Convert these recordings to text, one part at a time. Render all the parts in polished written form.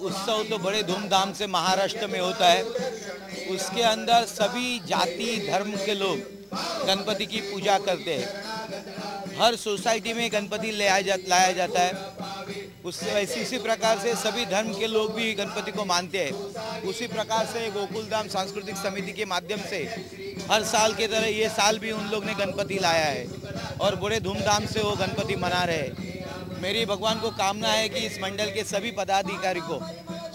उत्सव तो बड़े धूमधाम से महाराष्ट्र में होता है। उसके अंदर सभी जाति धर्म के लोग गणपति की पूजा करते हैं। हर सोसाइटी में गणपति लाया जाता है। इसी प्रकार से सभी धर्म के लोग भी गणपति को मानते हैं। उसी प्रकार से गोकुलधाम सांस्कृतिक समिति के माध्यम से हर साल की तरह ये साल भी उन लोग ने गणपति लाया है और बड़े धूमधाम से वो गणपति मना रहे हैं। मेरी भगवान को कामना है कि इस मंडल के सभी पदाधिकारी को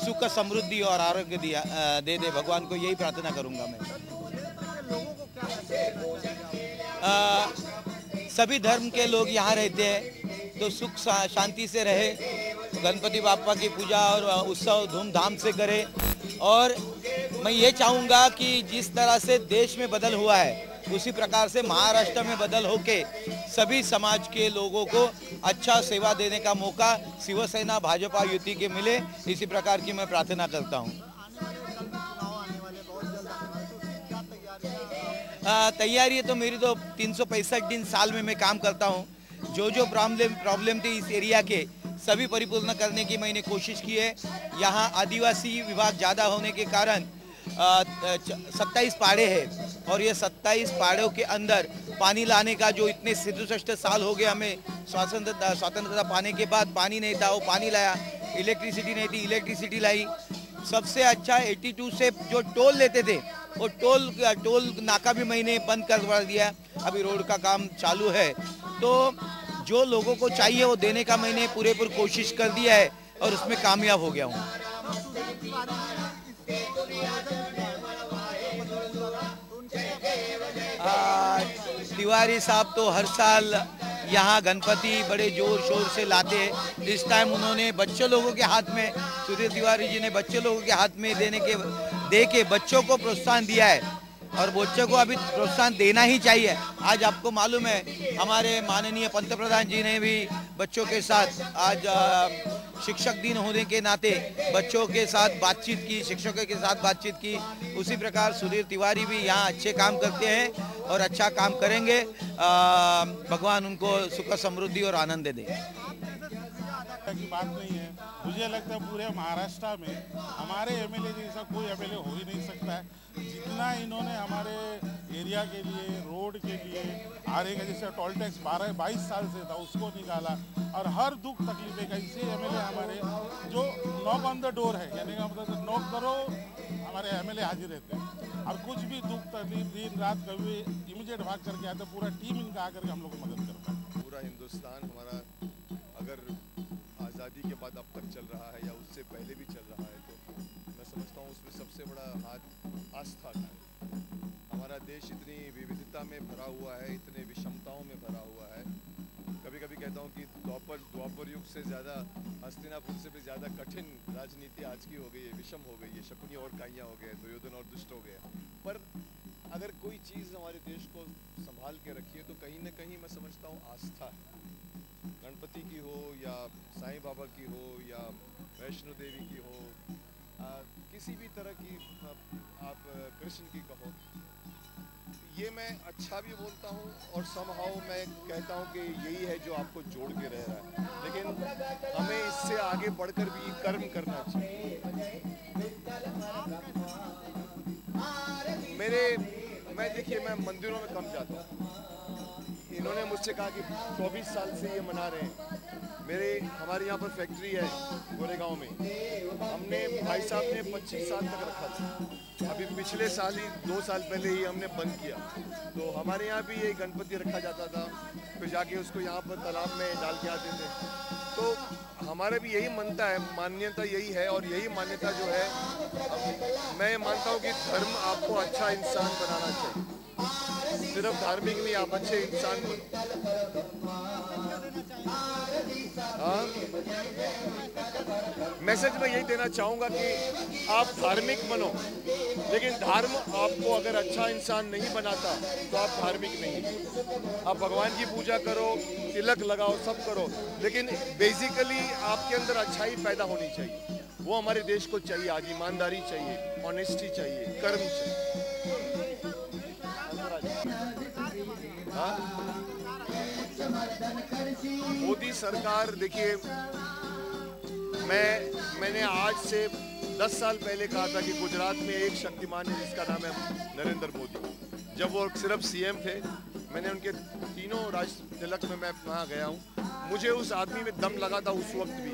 सुख समृद्धि और आरोग्य दे भगवान को यही प्रार्थना करूंगा मैं। सभी धर्म के लोग यहाँ रहते हैं तो सुख शांति से रहे, गणपति बापा की पूजा और उत्सव धूमधाम से करे। और मैं ये चाहूँगा कि जिस तरह से देश में बदल हुआ है उसी प्रकार से महाराष्ट्र में बदल होके सभी समाज के लोगों को अच्छा सेवा देने का मौका शिवसेना भाजपा युति के मिले, इसी प्रकार की मैं प्रार्थना करता हूँ। तैयारी तो मेरी तो 365 दिन साल में मैं काम करता हूँ। जो प्रॉब्लम थी इस एरिया के सभी परिपूर्ण करने की मैंने कोशिश की है। यहाँ आदिवासी विभाग ज़्यादा होने के कारण 27 पहाड़े हैं और ये 27 पहाड़ों के अंदर पानी लाने का जो इतने 67 साल हो गए हमें स्वतंत्रता पाने के बाद पानी नहीं था, वो पानी लाया। इलेक्ट्रिसिटी नहीं थी, इलेक्ट्रिसिटी लाई। सबसे अच्छा 82 से जो टोल लेते थे वो टोल नाका भी मैंने बंद करवा दिया। अभी रोड का काम चालू है तो जो लोगों को चाहिए वो देने का मैंने पूरी कोशिश कर दिया है और उसमें कामयाब हो गया हूँ। तिवारी साहब तो हर साल यहाँ गणपति बड़े जोर शोर से लाते हैं। इस टाइम उन्होंने बच्चों लोगों के हाथ में, सुधीर तिवारी जी ने बच्चों लोगों के हाथ में दे के बच्चों को प्रोत्साहन दिया है और बच्चों को अभी प्रोत्साहन देना ही चाहिए। आज आपको मालूम है हमारे माननीय पंतप्रधान जी ने भी बच्चों के साथ आज शिक्षक दिन होने के नाते बच्चों के साथ बातचीत की, शिक्षकों के साथ बातचीत की। उसी प्रकार सुधीर तिवारी भी यहाँ अच्छे काम करते हैं और अच्छा काम करेंगे। भगवान उनको सुख समृद्धि और आनंद दे। की बात नहीं है, मुझे लगता है पूरे महाराष्ट्र में हमारे एमएलए जैसा कोई एमएलए हो ही नहीं सकता है। जितना इन्होंने हमारे एरिया के लिए, रोड के लिए, आरे का जैसे टोल टैक्स 22 साल से था उसको निकाला और हर दुख तकलीफ का ऐसे एमएलए हमारे जो नॉक ऑन द डोर है, यानी कि मतलब नॉक करो हमारे एमएलए हाजिर रहते हैं और कुछ भी दुख तकलीफ दिन रात कभी इमीडिएट भाग करके आते, पूरा टीम इनका आकर के हम लोग को मदद करता है। पूरा हिंदुस्तान हमारा अगर आज़ादी के बाद अब तक चल रहा है या उससे पहले भी चल रहा है तो मैं समझता हूँ उसमें सबसे बड़ा हाथ आस्था का है। हमारा देश इतनी विविधता में भरा हुआ है, इतने विषमताओं में भरा हुआ है। कभी कभी कहता हूँ कि द्वापर युग से ज़्यादा, हस्तिनापुर से भी ज़्यादा कठिन राजनीति आज की हो गई है, विषम हो गई है। शकुनी और काइयाँ हो गए, दुर्योधन और दुष्ट हो गए। पर अगर कोई चीज़ हमारे देश को संभाल के रखी है तो कहीं ना कहीं मैं समझता हूँ आस्था है। गणपति की हो या साईं बाबा की हो या वैष्णो देवी की हो, किसी भी तरह की आप कृष्ण की कहो, ये मैं अच्छा भी बोलता हूँ और समहाउ मैं कहता हूँ कि यही है जो आपको जोड़ के रह रहा है। लेकिन हमें इससे आगे बढ़कर भी कर्म करना चाहिए। मैं देखिए मैं मंदिरों में कम जाता हूँ। इन्होंने मुझसे कहा कि 24 साल से ये मना रहे हैं। हमारे यहाँ पर फैक्ट्री है गोरेगांव में, हमने भाई साहब ने 25 साल तक रखा था। अभी पिछले साल ही 2 साल पहले ही हमने बंद किया। तो हमारे यहाँ भी ये गणपति रखा जाता था, फिर जाके उसको यहाँ पर तालाब में डाल के आते थे। तो हमारा भी यही मान्यता यही है और यही मान्यता जो है मैं मानता हूँ कि धर्म आपको अच्छा इंसान बनाना चाहिए। सिर्फ धार्मिक नहीं, आप अच्छे इंसान बनो। हाँ, मैसेज मैं यही देना चाहूँगा कि आप धार्मिक बनो, लेकिन धर्म आपको अगर अच्छा इंसान नहीं बनाता तो आप धार्मिक नहीं। आप भगवान की पूजा करो, तिलक लगाओ, सब करो, लेकिन बेसिकली आपके अंदर अच्छाई पैदा होनी चाहिए। वो हमारे देश को चाहिए। आज ईमानदारी चाहिए, ऑनेस्टी चाहिए, कर्म चाहिए। मोदी सरकार देखिए मैंने आज से 10 साल पहले कहा था कि गुजरात में एक शक्तिमान है जिसका नाम है नरेंद्र मोदी। जब वो सिर्फ सीएम थे, मैंने उनके तीनों राज तिलक में मैं वहाँ गया हूँ। मुझे उस आदमी में दम लगा था उस वक्त भी,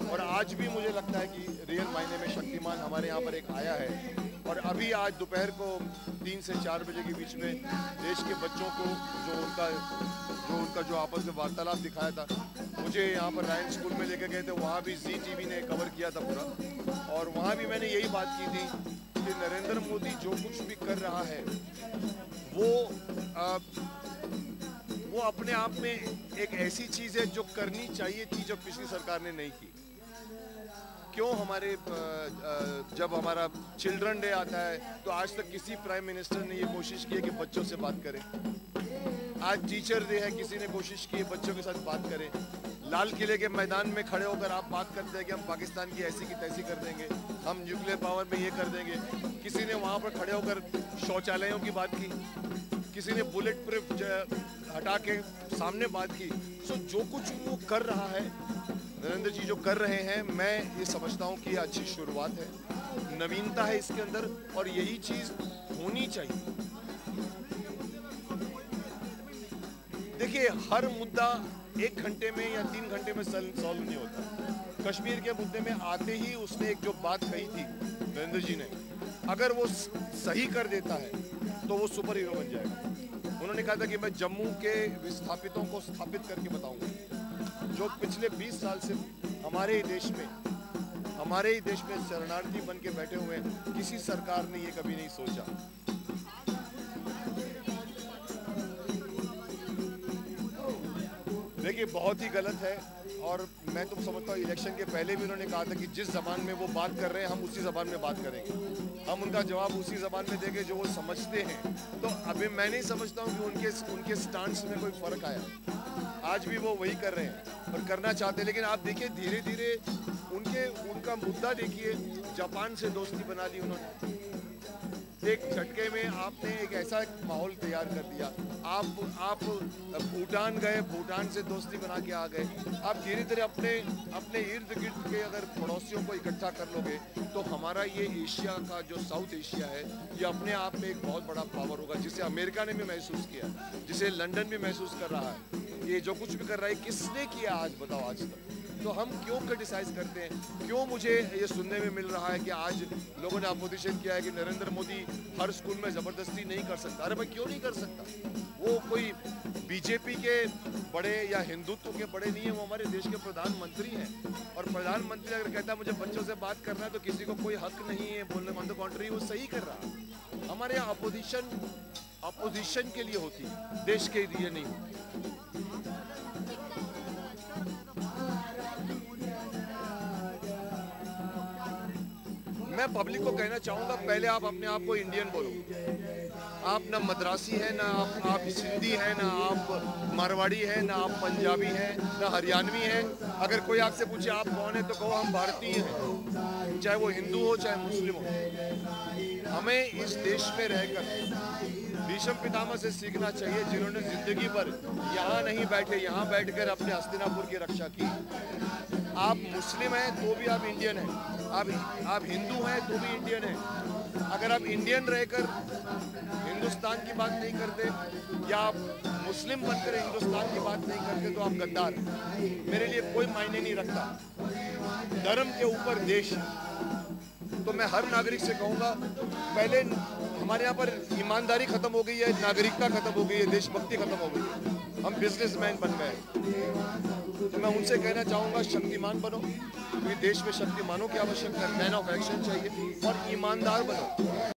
और आज भी मुझे लगता है कि रियल मायने में शक्तिमान हमारे यहाँ पर एक आया है। और अभी आज दोपहर को 3 से 4 बजे के बीच में देश के बच्चों को जो आपस में वार्तालाप दिखाया था, मुझे यहाँ पर रायन स्कूल में लेकर गए थे, वहाँ भी जी टीवी ने कवर किया था पूरा, और वहाँ भी मैंने यही बात की थी कि नरेंद्र मोदी जो कुछ भी कर रहा है वो अपने आप में एक ऐसी चीज़ है जो करनी चाहिए थी, जो पिछली सरकार ने नहीं की। क्यों हमारे जब हमारा चिल्ड्रन डे आता है तो आज तक किसी प्राइम मिनिस्टर ने ये कोशिश की है कि बच्चों से बात करें। आज टीचर डे है, किसी ने कोशिश की है बच्चों के साथ बात करें। लाल किले के मैदान में खड़े होकर आप बात करते हैं कि हम पाकिस्तान की ऐसी की तैसी कर देंगे, हम न्यूक्लियर पावर में ये कर देंगे। किसी ने वहाँ पर खड़े होकर शौचालयों की बात की, किसी ने बुलेट प्रूफ हटा के सामने बात की। सो जो कुछ वो कर रहा है, नरेंद्र जी जो कर रहे हैं, मैं ये समझता हूँ कि ये अच्छी शुरुआत है, नवीनता है इसके अंदर, और यही चीज़ होनी चाहिए। देखिए, हर मुद्दा 1 घंटे में या 3 घंटे में सॉल्व नहीं होता। कश्मीर के मुद्दे में आते ही उसने एक जो बात कही थी नरेंद्र जी ने, अगर वो सही कर देता है तो वो सुपर हीरो बन जाएगा। उन्होंने कहा था कि मैं जम्मू के विस्थापितों को स्थापित करके बताऊंगा, जो पिछले 20 साल से हमारे ही देश में शरणार्थी बन के बैठे हुए हैं। किसी सरकार ने ये कभी नहीं सोचा। देखिए, बहुत ही गलत है, और मैं तो समझता हूँ इलेक्शन के पहले भी उन्होंने कहा था कि जिस जबान में वो बात कर रहे हैं हम उसी जबान में बात करेंगे, हम उनका जवाब उसी जबान में देंगे जो वो समझते हैं। तो अभी मैं नहीं समझता हूँ कि उनके स्टांस में कोई फर्क आया। आज भी वो वही कर रहे हैं और करना चाहते हैं। लेकिन आप देखिए, धीरे धीरे उनका मुद्दा देखिए, जापान से दोस्ती बना ली उन्होंने। एक झटके में आपने एक ऐसा माहौल तैयार कर दिया। आप भूटान गए, भूटान से दोस्ती बना के आ गए। आप धीरे धीरे अपने इर्द गिर्द के अगर पड़ोसियों को इकट्ठा कर लोगे तो हमारा ये एशिया का जो साउथ एशिया है, ये अपने आप में एक बहुत बड़ा पावर होगा, जिसे अमेरिका ने भी महसूस किया, जिसे लंदन भी महसूस कर रहा है। ये जो कुछ भी कर रहा है किसने किया आज बताओ आज तक? तो हम क्यों क्रिटिसाइज करते हैं? क्यों मुझे ये सुनने में मिल रहा है कि आज लोगों ने अपोजिशन किया है कि नरेंद्र मोदी हर स्कूल में ज़बरदस्ती नहीं कर सकता। अरे भाई, क्यों नहीं कर सकता? वो कोई बीजेपी के बड़े या हिंदुत्व के बड़े नहीं है, वो हमारे देश के प्रधानमंत्री हैं। और प्रधानमंत्री अगर कहता है मुझे बच्चों से बात करना है तो किसी को कोई हक नहीं है बोलने का। ऑन द कॉन्ट्री वो सही कर रहा है। हमारे यहाँ अपोजिशन के लिए होती है, देश के लिए नहीं होती। मैं पब्लिक को कहना चाहूँगा, पहले आप अपने आप को इंडियन बोलो। आप ना मद्रासी है, ना आप सिंधी है, ना आप मारवाड़ी है, ना आप पंजाबी है, ना हरियाणवी है। अगर कोई आपसे पूछे आप कौन है तो कहो हम भारतीय हैं, चाहे वो हिंदू हो चाहे मुस्लिम हो। हमें इस देश में रहकर भीष्म पितामह से सीखना चाहिए, जिन्होंने जिंदगी भर यहाँ नहीं बैठे, यहाँ बैठकर अपने हस्तिनापुर की रक्षा की। आप मुस्लिम हैं तो भी आप इंडियन हैं, आप हिंदू हैं तो भी इंडियन हैं। अगर आप इंडियन रहकर हिंदुस्तान की बात नहीं करते, या आप मुस्लिम बनकर हिंदुस्तान की बात नहीं करते, तो आप गद्दार हैं। मेरे लिए कोई मायने नहीं रखता। धर्म के ऊपर देश। तो मैं हर नागरिक से कहूँगा, पहले हमारे यहाँ पर ईमानदारी खत्म हो गई है, नागरिकता खत्म हो गई है, देशभक्ति खत्म हो गई है। हम बिजनेसमैन बन गए। तो मैं उनसे कहना चाहूँगा, शक्तिमान बनो, क्योंकि देश में शक्तिमानों की आवश्यकता है। मैन ऑफ एक्शन चाहिए और ईमानदार बनो।